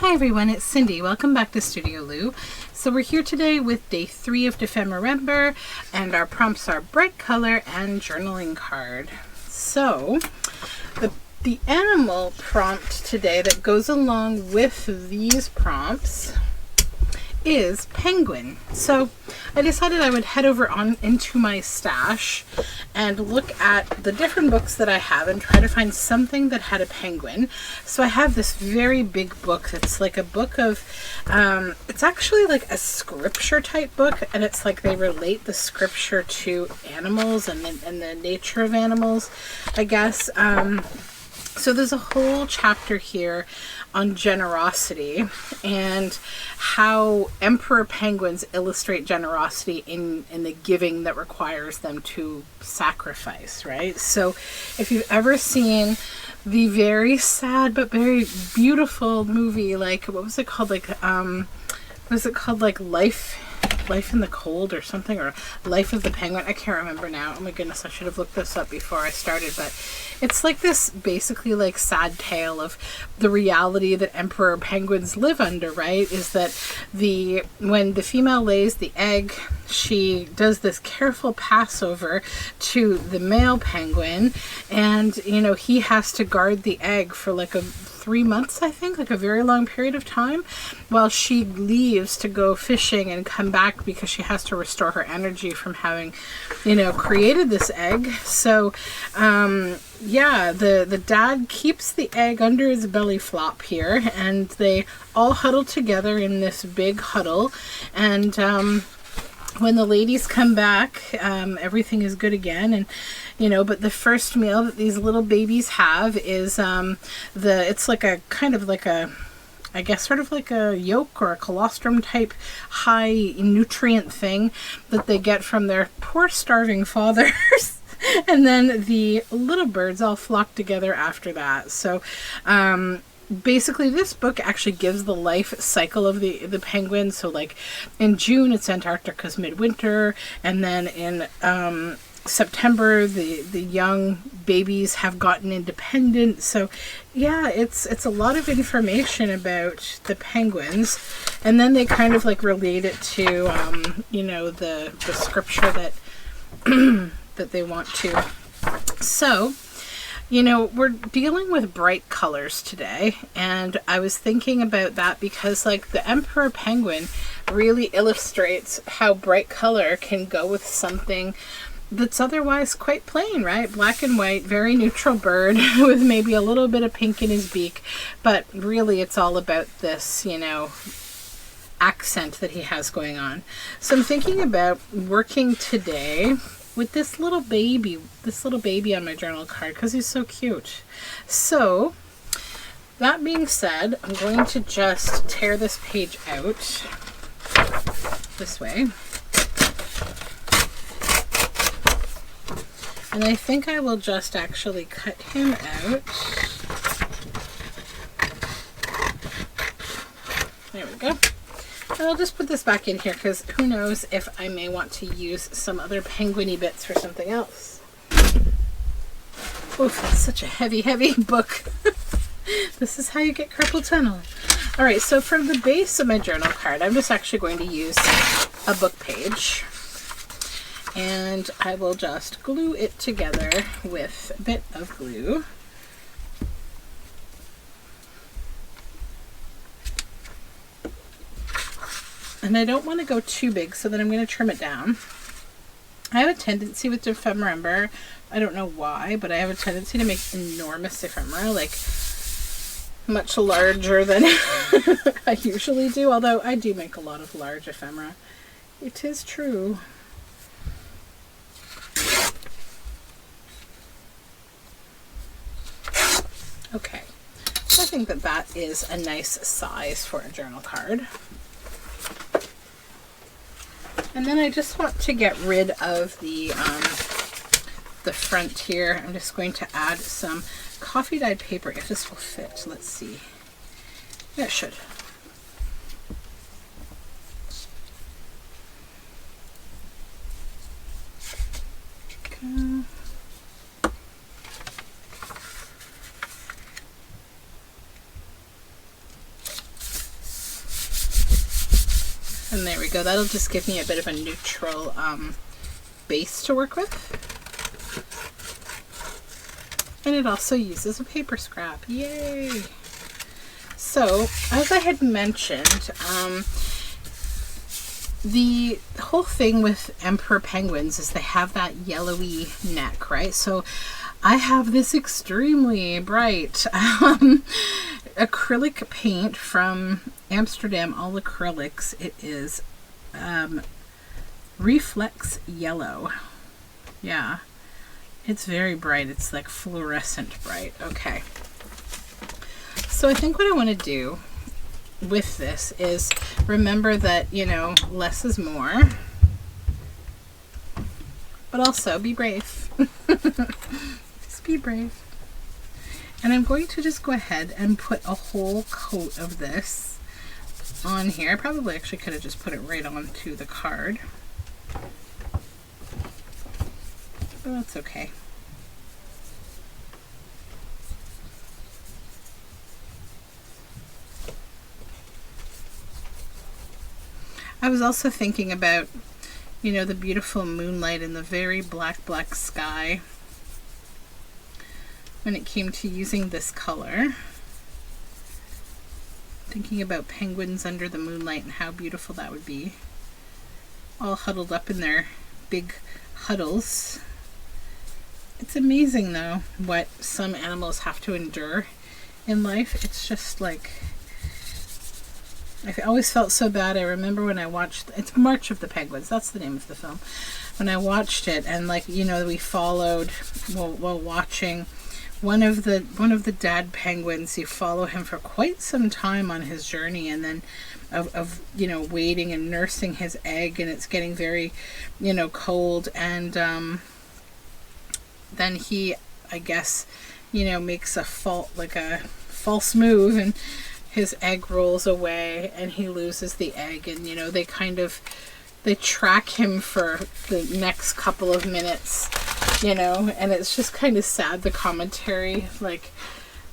Hi everyone, it's Cindy. Welcome back to Studioloo. So we're here today with day 3 of Dephemberember, and our prompts are bright color and journaling card. So the animal prompt today that goes along with these prompts is penguin. So I decided I would head over on into my stash and look at the different books that I have and try to find something that had a penguin. So I have this very big book that's like a book of it's actually like a scripture type book, and it's like they relate the scripture to animals and the nature of animals, I guess. So there's a whole chapter here on generosity and how emperor penguins illustrate generosity in the giving that requires them to sacrifice, right? So if you've ever seen the very sad but very beautiful movie, like, what was it called? Like, like Life in the Cold or something, or Life of the Penguin. I can't remember now. Oh my goodness, I should have looked this up before I started. But it's like this basically like sad tale of the reality that emperor penguins live under, right? Is that when the female lays the egg, she does this careful passover to the male penguin, and he has to guard the egg for like 3 months, I think, like a very long period of time, while she leaves to go fishing and come back because she has to restore her energy from having, created this egg. So, the dad keeps the egg under his belly flop here, and they all huddle together in this big huddle, and when the ladies come back, everything is good again, and but the first meal that these little babies have is it's like a kind of like a, I guess, sort of like a yolk or a colostrum type high nutrient thing that they get from their poor starving fathers. And then the little birds all flock together after that. So basically this book actually gives the life cycle of the penguin. So like in June it's Antarctica's midwinter, and then in September the young babies have gotten independent. So yeah, it's a lot of information about the penguins, and then they kind of like relate it to the scripture that that they want to. So we're dealing with bright colors today, and I was thinking about that because like the emperor penguin really illustrates how bright color can go with something that's otherwise quite plain, right? Black and white, very neutral bird with maybe a little bit of pink in his beak, but really it's all about this, accent that he has going on. So I'm thinking about working today with this little baby on my journal card because he's so cute. So that being said, I'm going to just tear this page out this way. And I think I will just actually cut him out. There we go. And I'll just put this back in here because who knows if I may want to use some other penguin-y bits for something else. Oof, that's such a heavy, heavy book. This is how you get carpal tunnel. All right, so from the base of my journal card, I'm just actually going to use a book page. And I will just glue it together with a bit of glue. And I don't want to go too big, so then I'm going to trim it down. I have a tendency with Dephemberember, I don't know why, but I have a tendency to make enormous ephemera, like much larger than I usually do, although I do make a lot of large ephemera. It is true. Okay, so I think that is a nice size for a journal card. And then I just want to get rid of the front here. I'm just going to add some coffee dyed paper, if this will fit. Let's see. Yeah, it should. Okay. And there we go. That'll just give me a bit of a neutral base to work with. And it also uses a paper scrap. Yay! So, as I had mentioned, the whole thing with emperor penguins is they have that yellowy neck, right? So I have this extremely bright acrylic paint from Amsterdam, all acrylics. It is Reflex Yellow. Yeah, it's very bright. It's like fluorescent bright. Okay. So I think what I want to do with this is remember that, you know, less is more, but also be brave. Just be brave. And I'm going to just go ahead and put a whole coat of this on here. I probably actually could have just put it right onto the card, but that's okay. I was also thinking about, you know, the beautiful moonlight and the very black sky when it came to using this color. Thinking about penguins under the moonlight and how beautiful that would be. All huddled up in their big huddles. It's amazing though what some animals have to endure in life. It's just like, I always felt so bad. I remember when I watched, it's March of the Penguins, that's the name of the film. When I watched it, and like, you know, we followed while watching one of the dad penguins. You follow him for quite some time on his journey, and then of you know, waiting and nursing his egg, and it's getting very, you know, cold, and then he, I guess, you know, makes a false move, and his egg rolls away and he loses the egg. And you know, they track him for the next couple of minutes, you know, and it's just kind of sad, the commentary. Like,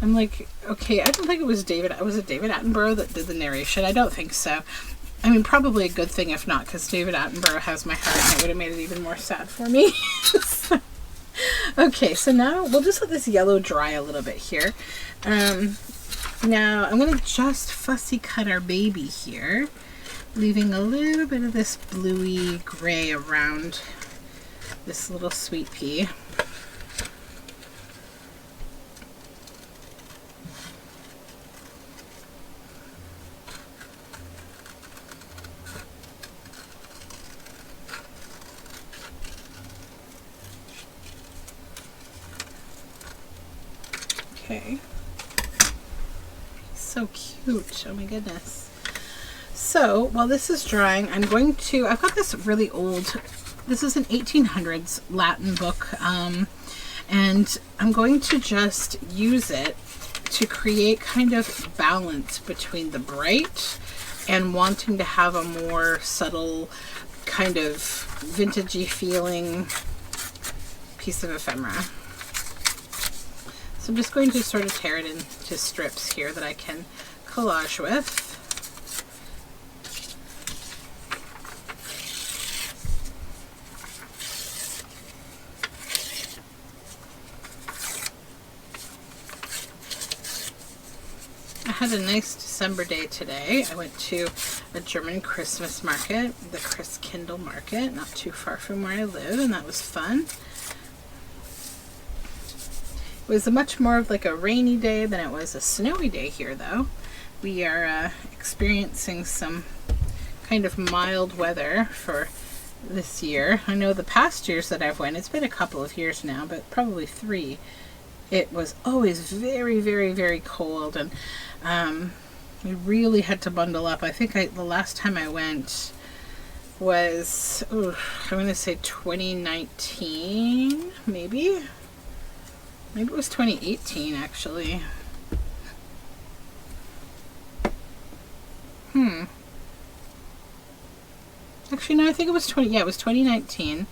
I'm like, okay, I don't think it was David Attenborough that did the narration. I don't think so. I mean, probably a good thing if not, because David Attenborough has my heart, and it would have made it even more sad for me. Okay, so now we'll just let this yellow dry a little bit here. Now I'm going to just fussy cut our baby here, leaving a little bit of this bluey gray around this little sweet pea. Okay. So cute. Oh my goodness. So while this is drying, I've got this really old, this is an 1800s Latin book, and I'm going to just use it to create kind of balance between the bright and wanting to have a more subtle kind of vintagey feeling piece of ephemera. So I'm just going to sort of tear it into strips here that I can collage with. I had a nice December day today. I went to a German Christmas market, the Christkindl market, not too far from where I live, and that was fun. It was much more of like a rainy day than it was a snowy day here, though. We are experiencing some kind of mild weather for this year. I know the past years that I've went, it's been a couple of years now, but probably 3. It was always very, very, very cold, and we really had to bundle up. I think the last time I went was, I'm going to say 2019, maybe? Maybe it was 2018, actually. Actually, no, I think it was it was 2019.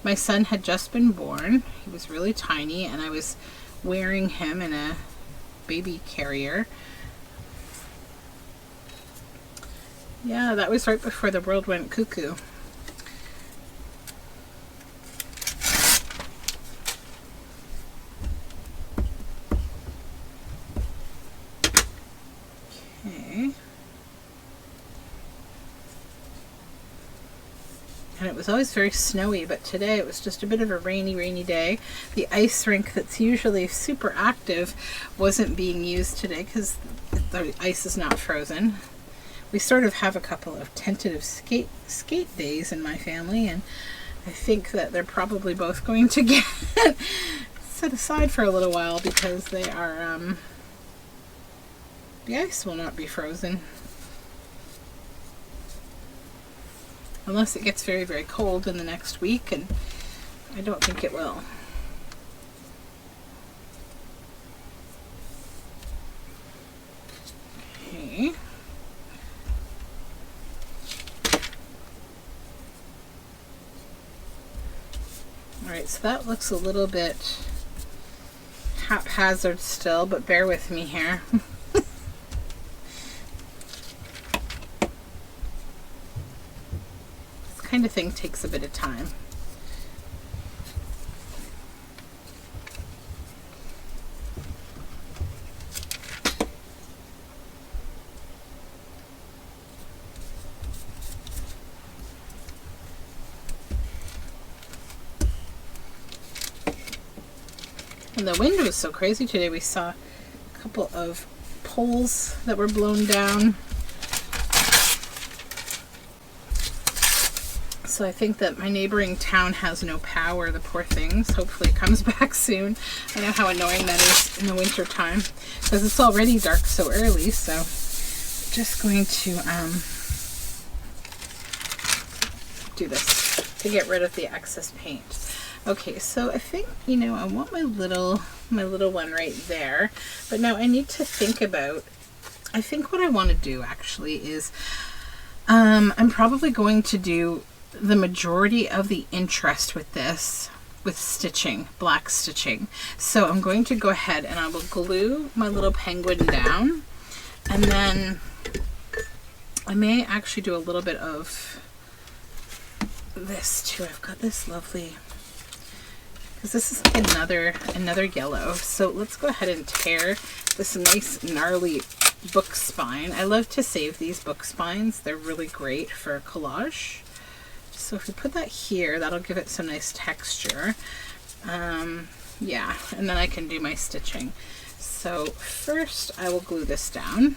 My son had just been born. He was really tiny, and I was wearing him in a baby carrier. Yeah, that was right before the world went cuckoo. Okay. And it was always very snowy, but today it was just a bit of a rainy day. The ice rink that's usually super active wasn't being used today because the ice is not frozen. We sort of have a couple of tentative skate days in my family, and I think that they're probably both going to get set aside for a little while because they are, the ice will not be frozen. Unless it gets very, very cold in the next week, and I don't think it will. Okay. Alright, so that looks a little bit haphazard still, but bear with me here. This kind of thing takes a bit of time. And the wind was so crazy today. We saw a couple of poles that were blown down. So I think that my neighboring town has no power, the poor things. Hopefully it comes back soon. I know how annoying that is in the winter time because it's already dark so early. So I'm just going to do this to get rid of the excess paint. Okay, so I think, you know, I want my little one right there, but now I need to think about, I think what I want to do actually is, I'm probably going to do the majority of the interest with this with stitching, black stitching. So I'm going to go ahead and I will glue my little penguin down, and then I may actually do a little bit of this too. I've got this lovely, because this is like another yellow. So let's go ahead and tear this nice gnarly book spine. I love to save these book spines. They're really great for collage. So if we put that here, that'll give it some nice texture. Yeah, and then I can do my stitching. So first I will glue this down.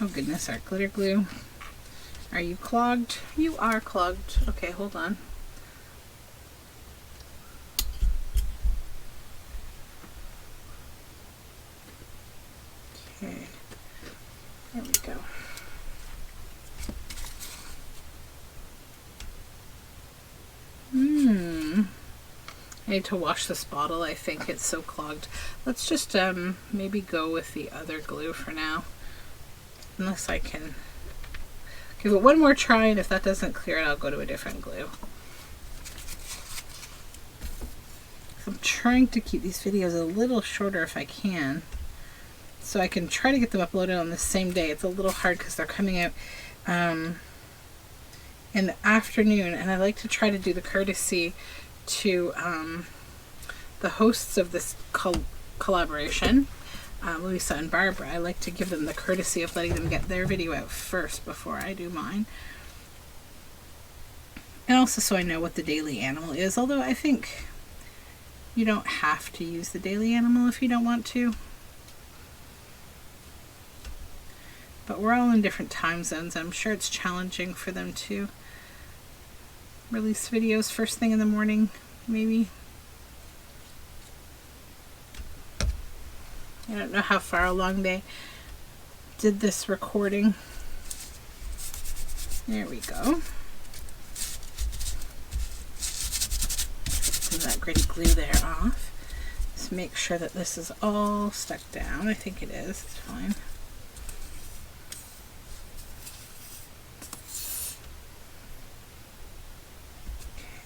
Oh goodness, our glitter glue. Are you clogged? You are clogged. Okay, hold on. Okay, there we go. I need to wash this bottle. I think it's so clogged. Let's just maybe go with the other glue for now. Unless I can give it one more try, and if that doesn't clear it, I'll go to a different glue. I'm trying to keep these videos a little shorter if I can, so I can try to get them uploaded on the same day. It's a little hard because they're coming out in the afternoon, and I like to try to do the courtesy to the hosts of this collaboration, Lisa and Barbara. I like to give them the courtesy of letting them get their video out first before I do mine. And also so I know what the daily animal is, although I think you don't have to use the daily animal if you don't want to. But we're all in different time zones, and I'm sure it's challenging for them to release videos first thing in the morning, maybe. I don't know how far along they did this recording. There we go. Get that gritty glue there off. Just make sure that this is all stuck down. I think it is. It's fine.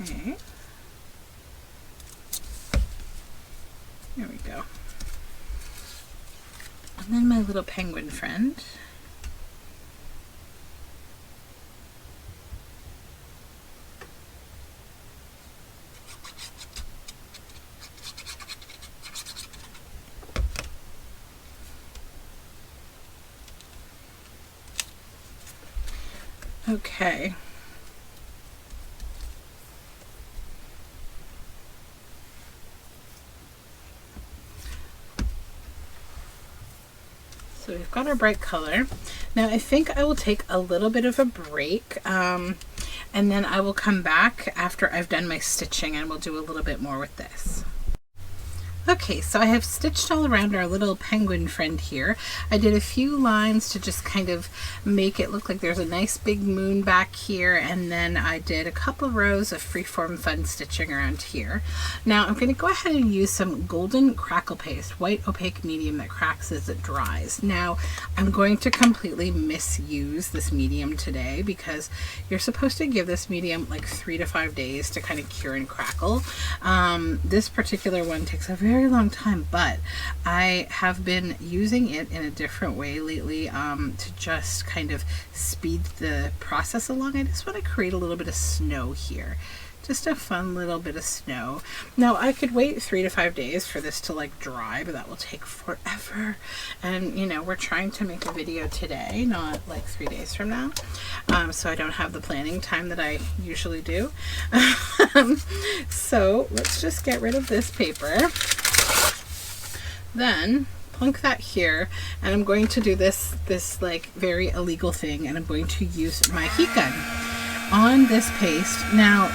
Okay. There we go. And then my little penguin friend. Okay. So we've got our bright color. Now I think I will take a little bit of a break and then I will come back after I've done my stitching and we'll do a little bit more with this. Okay, so I have stitched all around our little penguin friend here. I did a few lines to just kind of make it look like there's a nice big moon back here, and then I did a couple rows of freeform fun stitching around here. Now I'm going to go ahead and use some golden crackle paste, white opaque medium that cracks as it dries. Now I'm going to completely misuse this medium today because you're supposed to give this medium like 3 to 5 days to kind of cure and crackle. This particular one takes a very long time, but I have been using it in a different way lately to just kind of speed the process along. I just want to create a little bit of snow here, just a fun little bit of snow. Now I could wait 3 to 5 days for this to like dry, but that will take forever, and you know, we're trying to make a video today, not like 3 days from now, so I don't have the planning time that I usually do. So let's just get rid of this paper. Then plunk that here, and I'm going to do this like very illegal thing, and I'm going to use my heat gun on this paste. Now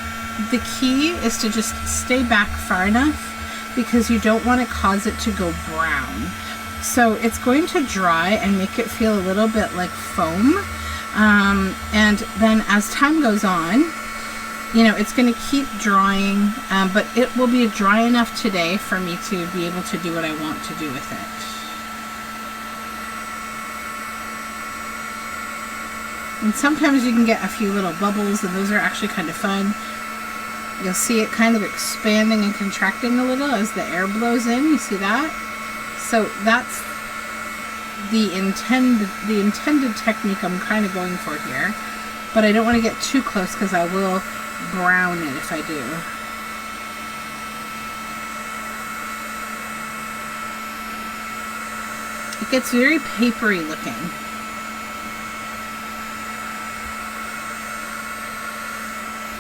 the key is to just stay back far enough because you don't want to cause it to go brown. So it's going to dry and make it feel a little bit like foam, and then as time goes on, you know, it's going to keep drying, but it will be dry enough today for me to be able to do what I want to do with it. And sometimes you can get a few little bubbles, and those are actually kind of fun. You'll see it kind of expanding and contracting a little as the air blows in. You see that? So that's the intended technique I'm kind of going for here. But I don't want to get too close because I will brown it if I do. It gets very papery looking.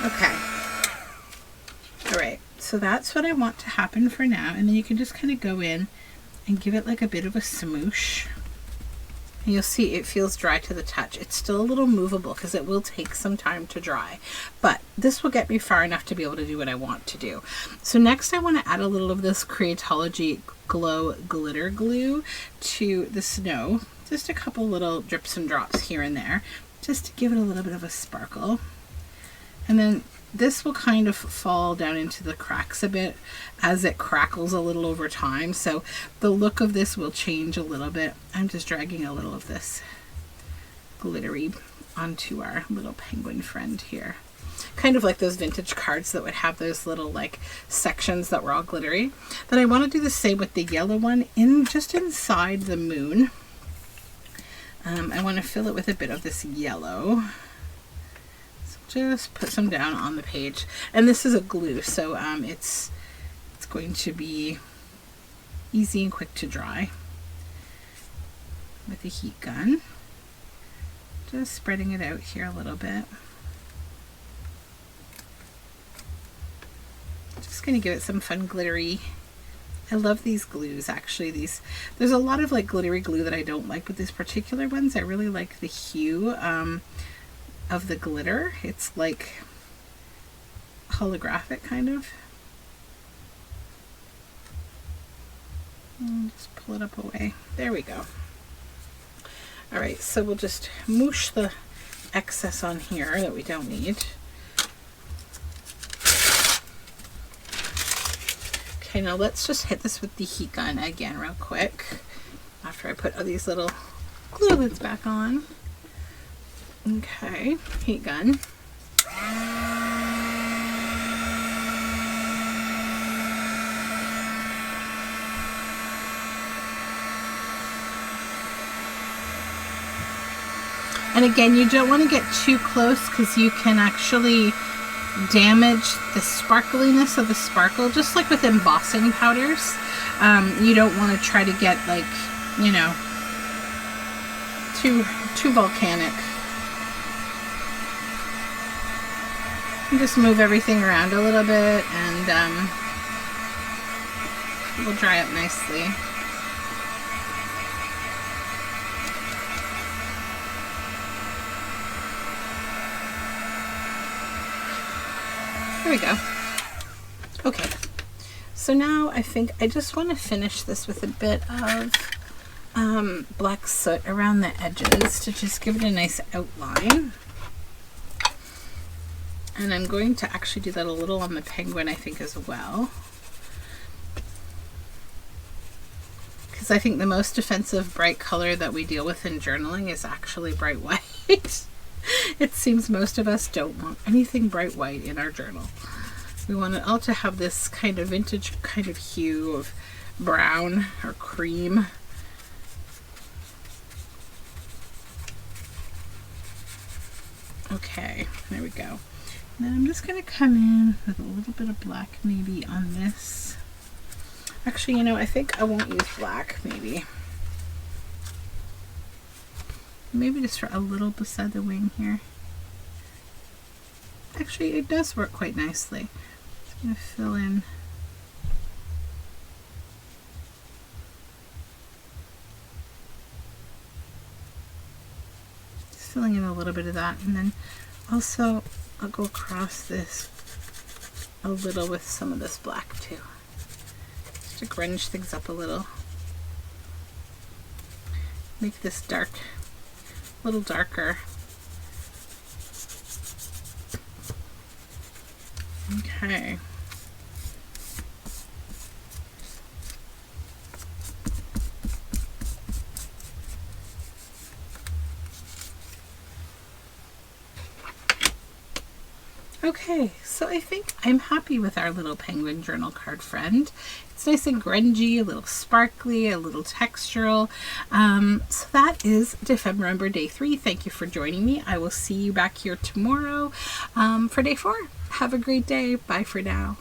Okay. Alright, so that's what I want to happen for now, and then you can just kind of go in and give it like a bit of a smoosh. And you'll see it feels dry to the touch. It's still a little movable because it will take some time to dry, but this will get me far enough to be able to do what I want to do. So next I want to add a little of this Creatology Glow Glitter Glue to the snow. Just a couple little drips and drops here and there, just to give it a little bit of a sparkle. And then this will kind of fall down into the cracks a bit as it crackles a little over time. So the look of this will change a little bit. I'm just dragging a little of this glittery onto our little penguin friend here. Kind of like those vintage cards that would have those little like sections that were all glittery. Then I want to do the same with the yellow one just inside the moon. I want to fill it with a bit of this yellow. Just put some down on the page, and this is a glue, so it's going to be easy and quick to dry with the heat gun. Just spreading it out here a little bit. Just going to give it some fun glittery. I love these glues actually. There's a lot of like glittery glue that I don't like, but these particular ones I really like the hue of the glitter. It's like holographic kind of. And just pull it up away. There we go. Alright, so we'll just moosh the excess on here that we don't need. Okay, now let's just hit this with the heat gun again real quick after I put all these little glue lids back on. Okay, heat gun. And again, you don't want to get too close because you can actually damage the sparkliness of the sparkle, just like with embossing powders. You don't want to try to get, like, you know, too volcanic. And just move everything around a little bit, and we'll dry up nicely. There we go. Okay, so now I think I just want to finish this with a bit of black soot around the edges to just give it a nice outline. And I'm going to actually do that a little on the penguin, I think, as well. Because I think the most offensive bright color that we deal with in journaling is actually bright white. It seems most of us don't want anything bright white in our journal. We want it all to have this kind of vintage kind of hue of brown or cream. Okay, there we go. And then I'm just going to come in with a little bit of black maybe on this. Actually, you know, I think I won't use black maybe. Maybe just for a little beside the wing here. Actually, it does work quite nicely. I'm going to fill in. Just filling in a little bit of that, and then also I'll go across this a little with some of this black too, just to grunge things up a little. Make this dark, a little darker. Okay. Okay, so I think I'm happy with our little penguin journal card friend. It's nice and grungy, a little sparkly, a little textural. So that is Dephemberember Day 3. Thank you for joining me. I will see you back here tomorrow for Day 4. Have a great day. Bye for now.